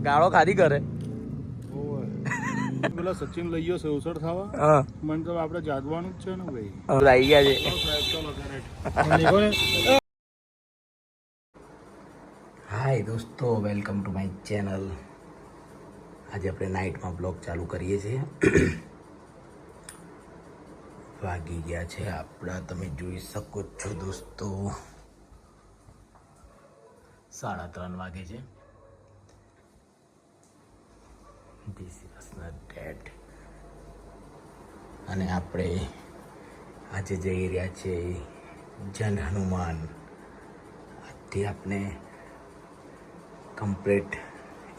ગાળો ખાધી કરે. પેલા સચિન લઈ ગયો સેવસર થવા. હા મને તો આપણે જાદવાનું જ છે ને ભાઈ. આવી ગયા છે. હાય દોસ્તો, વેલકમ ટુ માય ચેનલ. આજે આપણે નાઇટમાં બ્લોગ ચાલુ કરીએ છીએ. વાગી ગયા છે આપણા, તમે જોઈ શકો છો દોસ્તો, 3:30 વાગે છે. This is not dead. અને આપણે આજે જઈ રહ્યા છીએ જન હનુમાન. આજથી આપણે કમ્પ્લીટ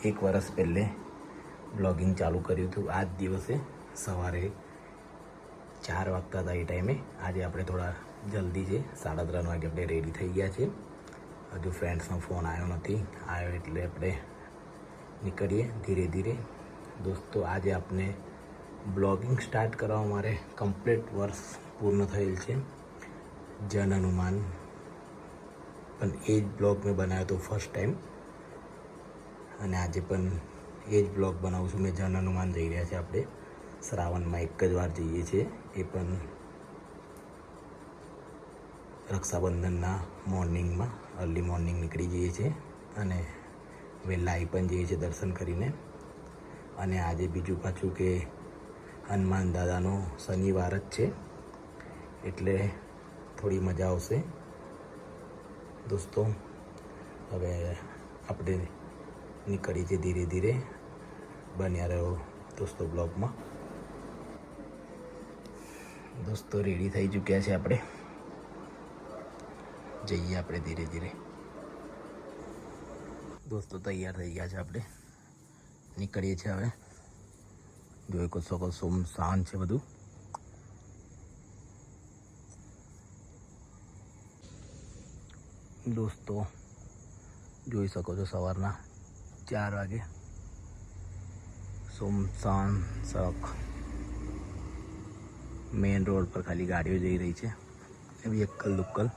1 વર્ષ પહેલે બ્લોગિંગ ચાલુ કર્યું હતું. આ જ દિવસે સવારે 4 વાગતા હતા એ ટાઈમે. આજે આપણે થોડા જલ્દી છે, 3:30 વાગે આપણે રેડી થઈ ગયા છે. હજુ ફ્રેન્ડ્સનો ફોન આવ્યો નથી, આવ્યો એટલે આપણે નીકળીએ ધીરે ધીરે. દોસ્તો આજે આપણે બ્લોગિંગ સ્ટાર્ટ કરવા મારે કમ્પ્લીટ વર્ષ પૂર્ણ થયેલ છે જન હનુમાન. પણ એ જ બ્લોગ મેં બનાવ્યો હતો ફર્સ્ટ ટાઈમ, અને આજે પણ એ જ બ્લોગ બનાવું છું. મેં જન હનુમાન જઈ રહ્યા છે આપણે શ્રાવણમાં 1 જ વાર જઈએ છીએ, એ પણ રક્ષાબંધનના મોર્નિંગમાં, અર્લી મોર્નિંગ નીકળી જઈએ છીએ અને વહેલા આવી પણ જઈએ છીએ દર્શન કરીને. અને આજે બીજું પાછું કે હનુમાન દાદાનો શનિવાર જ છે એટલે થોડી મજા આવશે દોસ્તો. હવે આપણે નીકળીએ છીએ ધીરે ધીરે. બન્યા રહ્યો દોસ્તો બ્લોગમાં. દોસ્તો રેડી થઈ ચૂક્યા છે આપણે, જઈએ આપણે ધીરે ધીરે. દોસ્તો તૈયાર થઈ ગયા છે આપણે, નીકળીએ છીએ હવે. જોઈ શકો સુમસાન છે બધું. દોસ્તો જોઈ શકો છો સવારના 4 વાગે સુમસાન સડક. મેઇન રોડ પર ખાલી ગાડીઓ જઈ રહી છે, એવી એકલ દુક્કલ.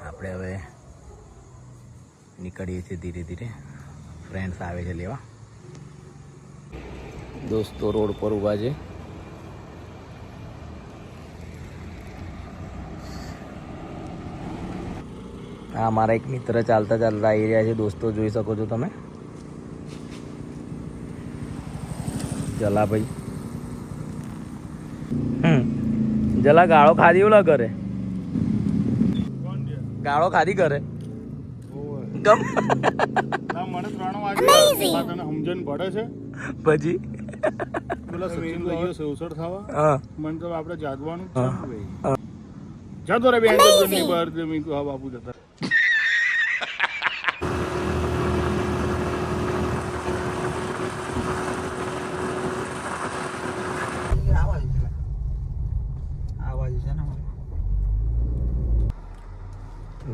આપણે હવે નીકળીએ છીએ ધીરે ધીરે. ફ્રેન્ડ્સ આવે છે લેવા. દોસ્તો રોડ પર ઊભા છે. હા, મારા એક મિત્ર ચાલતા ચાલતા આવી રહ્યા છે દોસ્તો, જોઈ શકો છો તમે. જલાભાઈ જલા ગાળો ખાધી એવું ના કરે. ગાળો ખાધી કરે ગમ. મને 3 વાગે તને સમજણ પડે છે પછી પેલા સચિન લઈ ગયો સેવસર થવા. હા મને તો આપણે જાદવાનું જ છે ને ભાઈ. જતો રે બેન ની બહાર જમી તો બાપુ જતા.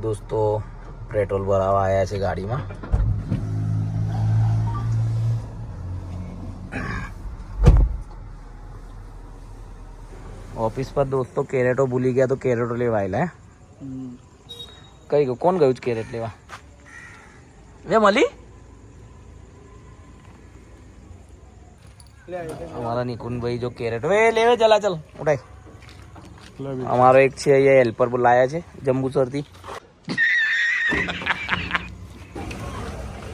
દોસ્તો પેટ્રોલ ભરાવા આવ્યા છે ગાડીમાં. ઓફિસ પર દોસ્તો કેરેટો ભૂલી ગયા તો કેરેટો લેવા આવેલા. કઈ ગયું, કોણ ગયું કેરેટ લેવા? લે મળી અમારા નિકુંજભાઈ જો કેરેટ વે લેવે. ચલા ચલ ઉઠાય. અમારો એક છે અહીંયા હેલ્પર લાયા છે જંબુસરથી.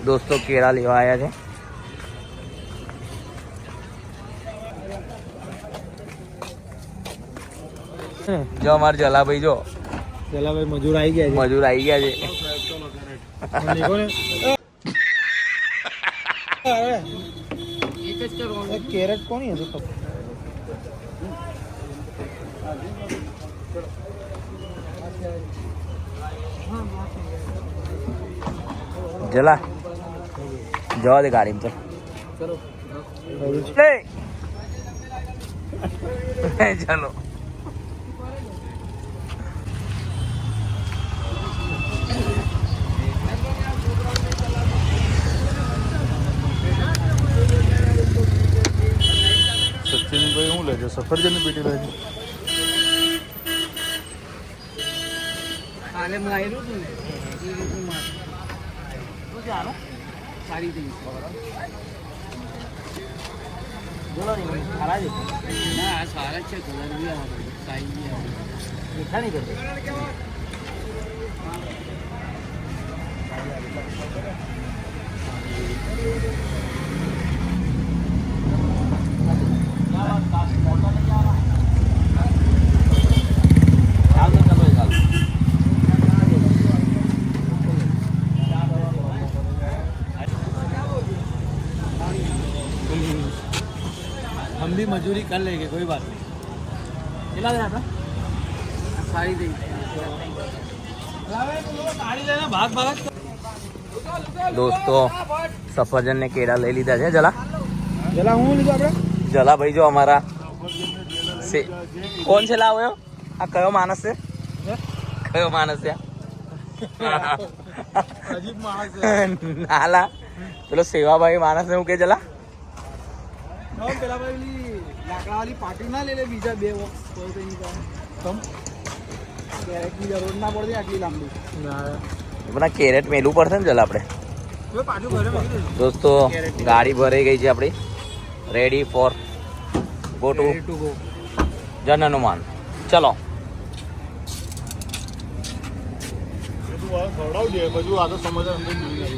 દોસ્તો કેળા લેવા આવ્યા છે. જો અમારે જલાભાઈ, જો જલાભાઈ મજૂર આવી ગયા છે. મજૂર આવી ગયા છે. કેરેટ કોની હતું? જલા જવા દે ગાડીમાં. ચાલો ચાલો. સચિનભાઈ શું લે છે? સફરજનની પેટી લે છે. સારી થઈ બોલો નહીં સારા છે ના આ સારા છે કલર બી આવે સાઈઝ બી આવે મીઠા નહીં કરતો हम भी मजदूरी कर लेंगे कोई बात नहीं કેટલા ગયા હતા सारी થઈ भाग भाग દોસ્તો સફરજન ને કેળા લઈ લીધા છે જલા પેલા હું લીધું આપણે જલા ભાઈ જો અમારા કોણ છે લાવ્યો આ કયો માણસ છે કયો માણસ છે અજીબ માણસ નાલા પેલો સેવાભાઈ માણસ ને હું કે જલા પેલા પેલી લાકડા વાળી પાટી ના લે લે બીજા બે બોક્સ કેરેટની જરૂર ના પડતી આટલી લાંબી બધા કેરેટ મેલું પડશે ને જલા આપણે પાછું ઘરે મૂકી દેજો. દોસ્તો ગાડી ભરાઈ ગઈ છે આપણી ready for go to Ready to go. જન હનુમાન ચલો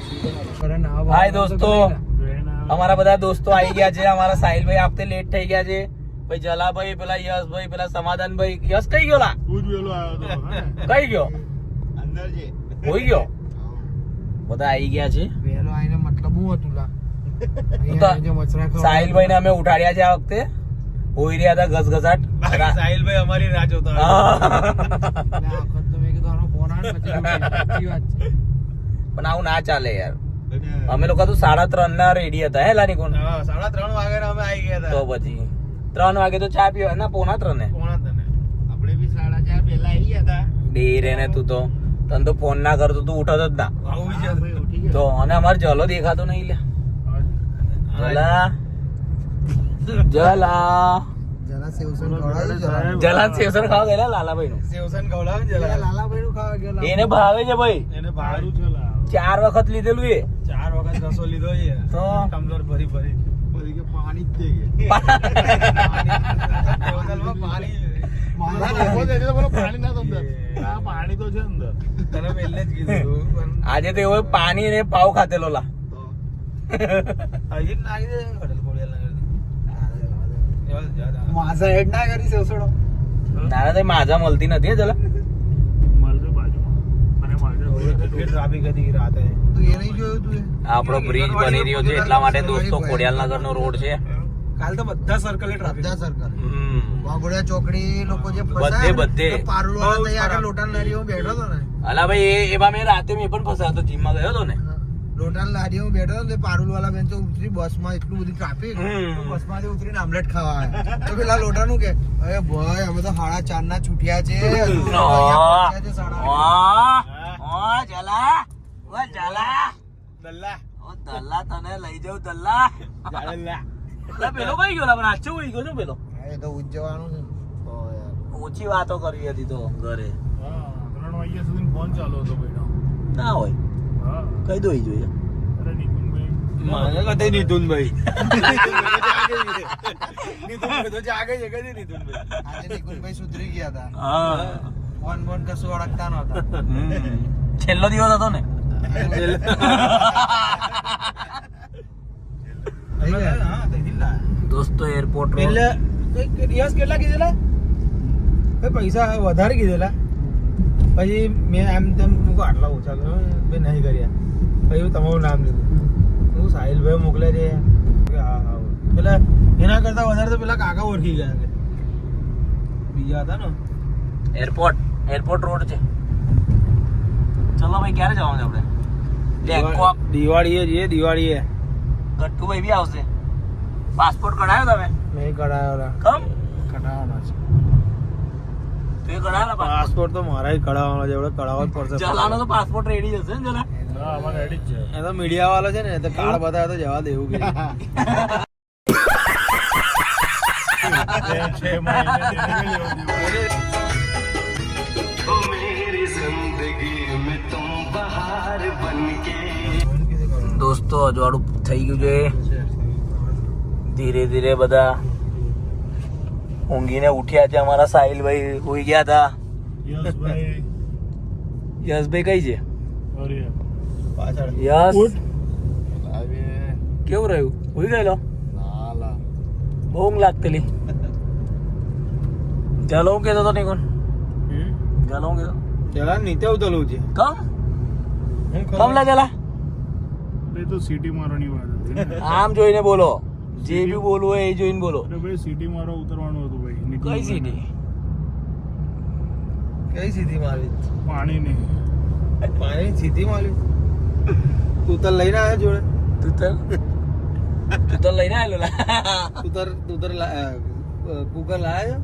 હાય દોસ્તો અમારા બધા દોસ્તો આવી ગયા છે અમારા સાહિલભાઈ આપતે લેટ થઈ ગયા છે ભાઈ જલાભાઈ પેલા યશભાઈ પેલા સમાધાનભાઈ યશ કઈ ગયો લા કઈ ગયો હોઈ ગયો બધા આવી ગયા છે વહેલો આઈને મતલબ હું હતું લા સાહિલભાઈ ને અમે ઉઠાડ્યા છે આ વખતે હોઈ રહ્યા હતા ઘસઘસાટ સાહિલભાઈ અમારી રાહ જોતા પણ આવું ના ચાલે યાર અમે લોકો તો 3:30 ના રેડી હતા હે લાની કોણ 3:30 વાગે અમે આવી ગયા તો પછી 3 વાગે તો ચા પીવા ના 2:45 આપણે બી 4:30 પહેલા આવી ગયા હતા ડેરે ને તું તો તને તો ફોન ના કરતો તું ઉઠતો જ ના તો અને અમારે જલો દેખાતો નહીં લે જલા જલા જરા સેવસન ખવડાવજો જરા જલા સેવસન ખાવા ગયેલા લાલાભાઈ નું સેવસન ખવડાવજો જરા લાલાભાઈ નું ખાવા ગયેલા એને ભાવે છે ભાઈ એને ભારું છે લા 4 વખત લીધેલું એ 4 વખત રસો લીધો છે તો ટમ્બલર ભરી ભરી પછી કે પાણી જ દે કે બોટલમાં પાણી પાણી ના અંદર પાણી તો છે અંદર તને પહેલે જ કીધું આજે તો એવો પાણી ને પાવ ખાતેલો લા હજી નાખી દે હોટલ પોળિયા માઝા હેડ ના કરી સેવસડો ના તો માજા મળતી નથી જલા મળતો બાજુમાં અને માઝા ટ્રાફિક હતી રાતે તું એ નહીં જોયું તું આપણો બ્રિજ બની રહ્યો છે એટલા માટે દોસ્તો ખોડિયાલનગર નો રોડ છે કાલ તો બધા સર્કલ ટ્રાફિક બધા સર્કલ હમ. વાઘોડિયા ચોકડી લોકો જે બધે. પારુલ વાળા તૈયાર લોટન લારીઓ બેઠો હતો ને અલા ભાઈ એમાં મેં રાતે મેં પણ ફસાયો હતો જીમમાં ગયો હતો ને લોટન લારીઓ બેઠો હતો ને પારુલ વાળા બેન તો ઉતરી બસમાં એટલું બધી ટ્રાફિક હમ. બસ માંથી ઉતરીને આમલેટ ખાવા આવ્યા તો પેલા લોટાનું કે અરે ભાઈ અમે તો 4:30 ના છૂટ્યા છે હજુ અહીંયા પહોંચ્યા છે 8:30. જલા ઓ જલા દલ્લા ઓ દલ્લા તને લઈ જાઉં દલ્લા જાડેલા અલા પેલો કઈ ગયો લા પણ આછો ઉઈ ગયો ને પેલો એ તો ઉજ્જવાનું છે તો યાર ઓછી વાતો કરવી હતી તો ઘરે 3 વાગ્યા સુધી ફોન ચાલુ હતો બેઠો ના હોય હા કઈ દોઈ જોઈએ અરે નિકુંજભાઈ મને કદે નીતુનભાઈ નિકુંજભાઈ તો જાગે છે કદી નિકુંજભાઈ આજે નિકુંજભાઈ સુધરી ગયા હતા હા ફોન બોન કશું અડકતા નહોતા છેલ્લો દિવસ હતો ને દોસ્તો એરપોર્ટ પેલે દિવસ કેટલા કીધેલા પૈસા વધારે કીધેલા પછી મેં એમ તેમ મૂકો આટલા ઓછા કરો મેં નહીં કર્યા પછી તમારું નામ લીધું હું સાહિલભાઈ મોકલે છે કે હા હા પેલા એના કરતા વધારે તો પેલા કાકા ઓળખી ગયા છે બીજા હતા ને એરપોર્ટ રોડ છે ચલો ભાઈ ક્યારે જવાનું છે આપણે બેંકોક દિવાળીએ જઈએ દિવાળીએ ગટ્ટુભાઈ બી આવશે પાસપોર્ટ કઢાયો તમે નહીં કઢાયો કમ કઢાવવાનો છે તે કઢાયો પાસપોર્ટ તો મારા કઢાવવાનો છે એટલે કઢાવવો જ પડશે ચલાનો તો પાસપોર્ટ રેડી હશે ને જરા એ તો મીડિયા વાળો છે ને તો કાર્ડ બતાવે તો જવા દેવું કે દોસ્તો દોસ્તો અજવાળું થઈ ગયું છે. ધીરે ધીરે બધા ઊંઘીને ઉઠ્યા છે. અમારા સાહિલભાઈ હોઈ ગયા હતા. યશભાઈ કઈ છે? પાછળ યશ કેવું રહ્યું? હોઈ ગયેલો? બહુ ઊંઘ લાગતેલી. ચાલો હું કહેતો હતો નહીં કોણ? ચાલો હું કહેતો ચલા નીચે ઉતરવું છે. કમ લા ચાલા તો સિટી મારવાની વાત હતી. આમ જોઈને બોલો. જે બી બોલવું હોય એ જોઈને બોલો. અરે ભાઈ સિટી મારો ઉતરવાનું હતું ભાઈ. કઈ સીટી? કઈ સીધી મારી? પાણી નહીં. પાણી સીધી મારી. તું તર લઈને આવ્યો જોડે? તું તો લઈને આવેલો લા. તું તર કુકર લાવ્યો?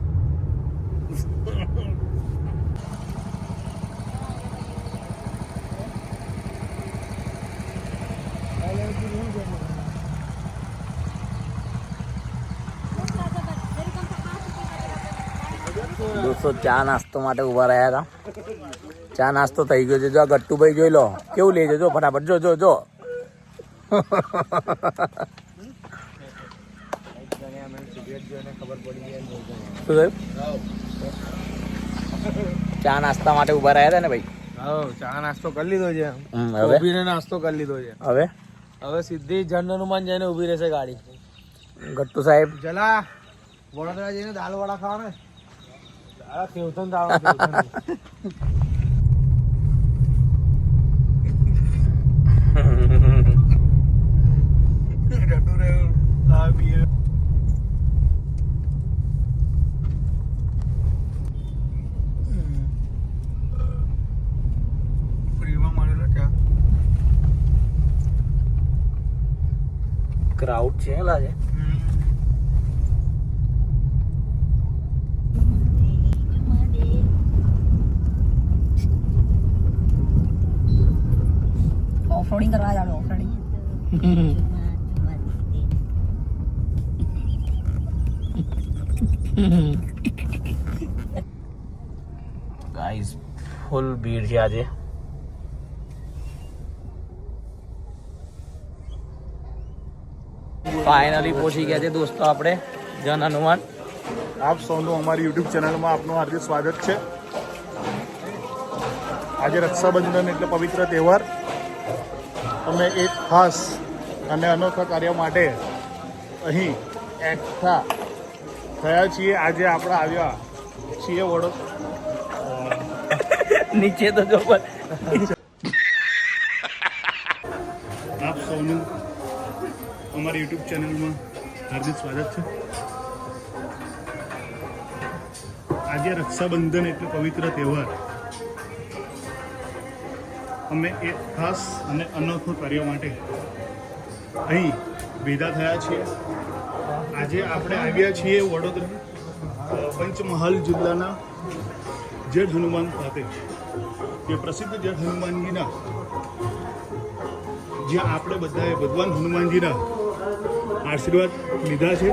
દોસ્તો ચા નાસ્તો માટે ઉભા રહ્યા હતા. ચા નાસ્તો થઈ ગયો છે. જો આ ગટ્ટુભાઈ જોઈ લો કેવું લે છે. જો ફટાફટ જો જો જો શું થયું? ચા નાસ્તા માટે ઉભા રહ્યા હતા ને ભાઈ. હા ચા નાસ્તો કરી લીધો છે. હવે ઉભીને નાસ્તો કરી લીધો છે. હવે હવે સીધી જન હનુમાન જઈને ઉભી રહેશે ગાડી. ગટ્ટુ સાહેબ જલા વડોદરા જઈને દાલ વડા ખાવાના. કેવતન દાળ. ક્રાઉડ છે લાગે. ઓફરોડિંગ કરવા જાડો ઓફરોડિંગ ગાઈસ ફૂલ ભીડ છે આજે. ફાઇનલી પહોંચી ગયા છે દોસ્તો આપણે જન હનુમાન. આપ સૌનું અમારી યુટ્યુબ ચેનલમાં આપનું હાર્દિક સ્વાગત છે. આજે રક્ષાબંધન એટલે પવિત્ર તહેવાર. અમે એક ખાસ અને અનોખા કાર્ય માટે અહીં એકઠા થયા છીએ. આજે આપણે આવ્યા છીએ નીચે તો જો આપ સૌનું અમારી યુટ્યુબ ચેનલમાં હાર્દિક સ્વાગત છે. આજે રક્ષાબંધન એટલે પવિત્ર તહેવાર. અમે એક ખાસ અને અનોખો કાર્ય માટે અહીં ભેગા થયા છીએ. આજે આપણે આવ્યા છીએ વડોદરા પંચમહાલ જિલ્લાના જેઠ હનુમાન ખાતે, જે પ્રસિદ્ધ જેઠ હનુમાનજીના, જ્યાં આપણે બધાએ ભગવાન હનુમાનજીના આશીર્વાદ લીધા છે.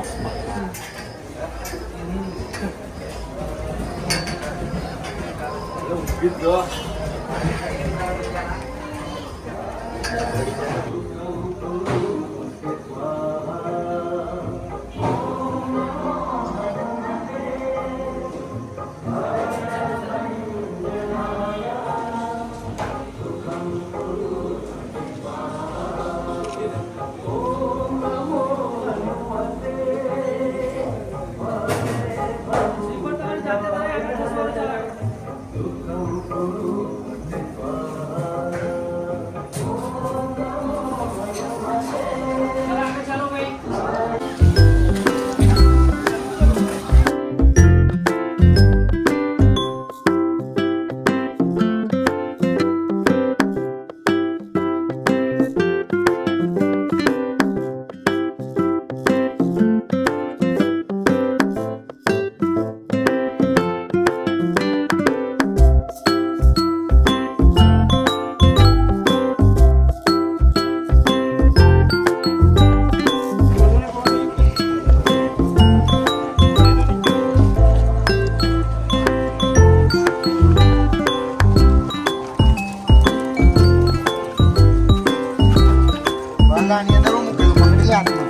ગલ્લાની અંદર હું મૂકેલું પકડી લે આટલું.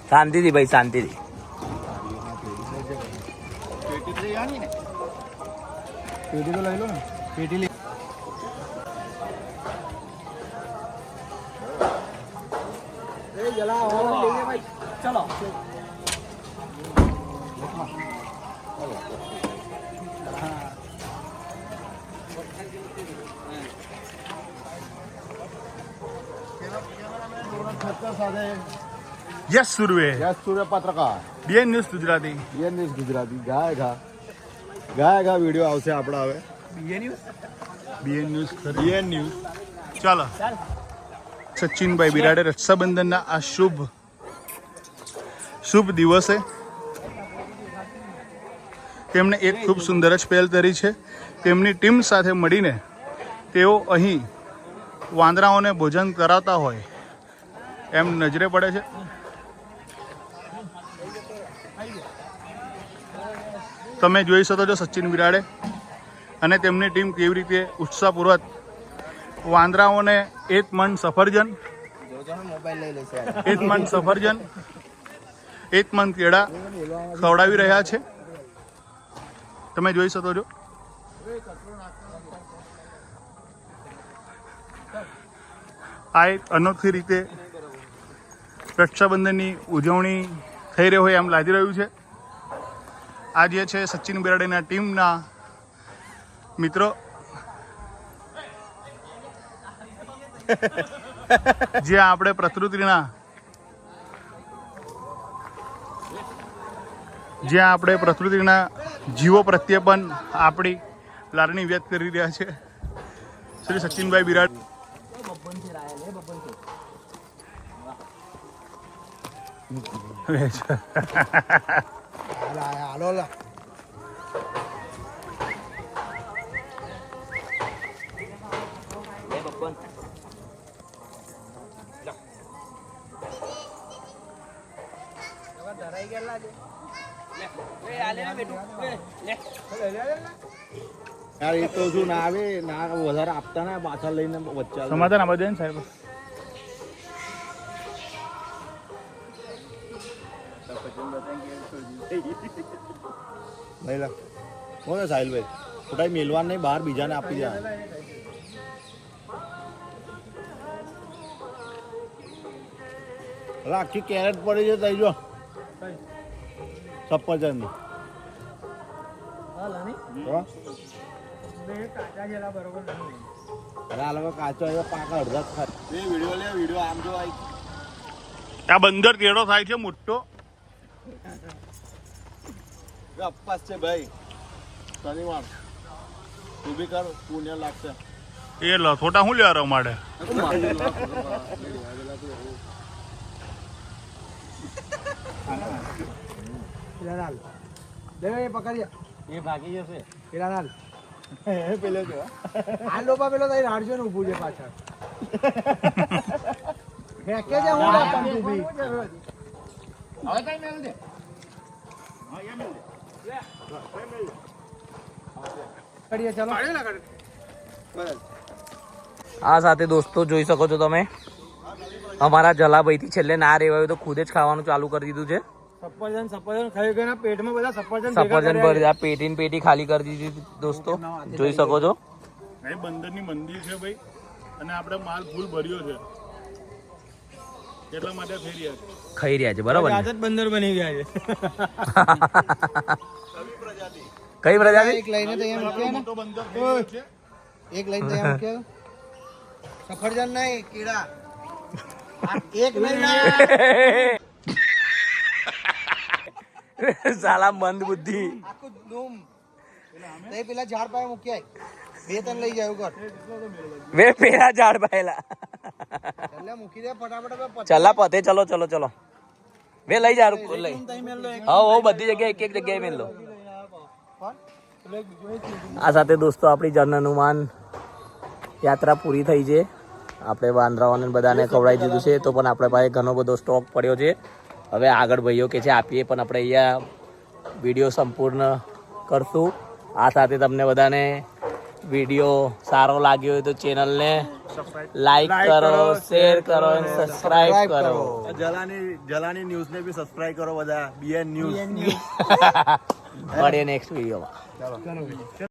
શાંતિથી ભાઈ શાંતિથી. પેટી તો લઈ લો ને. પેટી લઈ. ચલો યસ સુરવે યસ સૂર્ય પત્રકાર BN news Gujarati. BN news Gujarati ગાય ઘા વિડીયો આવશે આપણા હવે. બીએન ન્યૂઝ ચાલો. સચિનભાઈ બિરાડે રક્ષાબંધનના આ શુભ દિવસે તેમણે એક ખૂબ સુંદર જ પહેલ કરી છે. તેમની ટીમ સાથે મળીને તેઓ અહીં વાંદરાઓને ભોજન કરાવતા હોય એમ નજરે પડે છે. તમે જોઈ શકો છો સચિન બિરાડે અને તેમની ટીમ કેવી રીતે ઉત્સાહપૂર્વક વાંદરાઓને એક મણ સફરજન, એક મણ કેળા ખવડાવી રહ્યા છે. તમે જોઈ શકો છો. આ એક અનોખી રીતે રક્ષાબંધનની ઉજવણી થઈ રહી હોય એમ લાગી રહ્યું છે. આ જે છે સચિન બિરાડેના ટીમના મિત્રો જ્યાં આપણે પ્રકૃતિના જીવો પ્રત્યે પણ આપણી લાગણી વ્યક્ત કરી રહ્યા છે. શ્રી સચિનભાઈ બિરાડ યાર એ તો શું ના આવે ના વધારે આપતા ના પાછળ લઈને વચ્ચે સમાધાન આપવા દે ને સાહેબ. નહીં લા કોને સાહિલભાઈ ખોટા મેલવાન નહીં બહાર બીજાને આપી દે. આખી કેરેટ પડી છે તઈ જો સફરજન અરે આ લોકો કાચો પાક અડધા ખાય. વિડીયો આમ જો આ બંદર કેળો થાય છે મોટો. અપવાસ છે ભાઈ શનિવાર તું બી કર પુણ્ય લાગશે. એ લથોટા શું લેવા રહો માટે એ ભાગી જશે પેલા નાલ પેલો જો આ લોપા પેલો તઈ રાડજો ને ઊભું છે પાછળ ફેંકે છે હું આપમ તું બી હવે કઈ મેલ દે હા યા મેલ દે કરીએ ચલો આ સાથે દોસ્તો જોઈ શકો છો તમે અમારા જલાભાઈથી છેલ્લે ના રહેવાયું તો ખુદ જ ખાવાનું ચાલુ કરી દીધું છે. સફરજન ખાઈ ગયા પેટમાં બધા સફરજન ભરી આ પેટી ખાલી કરી દીધી દોસ્તો જોઈ શકો છો. અહીં બંદરની મંદિર છે ભાઈ અને આપણે માલ ફૂલ ભર્યો છે એટલા માટે ખાઈ રહ્યા છે બરાબર ને? બંદર બની ગયા છે. કઈ પ્રજાતિ? એક લઈને તૈયાર મૂક્યા ને મોટો બંદર થઈ ગયો છે. એક લઈને તૈયાર મૂક્યા સફરજન નહીં કીડા એક નહીં સાલા મંદ બુદ્ધિ. આખું ડૂમ તે પેલા ઝાડ પાસે મૂક્યા બે ત્રણ લઈ જાય કર વે પેલા ઝાડ પાયેલા એટલે મૂકી દે ફટાફટ ચલા પતે ચલો વે લઈ જા લઈ હા બધી જગ્યાએ એક જગ્યાએ મેલ લો. આ સાથે દોસ્તો આપણી જન હનુમાન યાત્રા પૂરી થઈ છે. આપણે વાંદરાઓને બધાને ખવડાવી દીધું છે તો પણ આપણે પાસે ઘણો બધો સ્ટોક પડ્યો છે. હવે આગળ ભાઈઓ કે છે આપીએ પણ આપણે અહીંયા વિડીયો સંપૂર્ણ કરશું. આ સાથે તમને બધાને વિડીયો સારો લાગ્યો હોય તો ચેનલને લાઈક કરો, શેર કરો અને સબસ્ક્રાઇબ કરો. જલાની ન્યૂઝ ને બી સબસ્ક્રાઇબ કરો બધા. BN news. મળીએ નેક્સ્ટ વિડીયોમાં. ચલો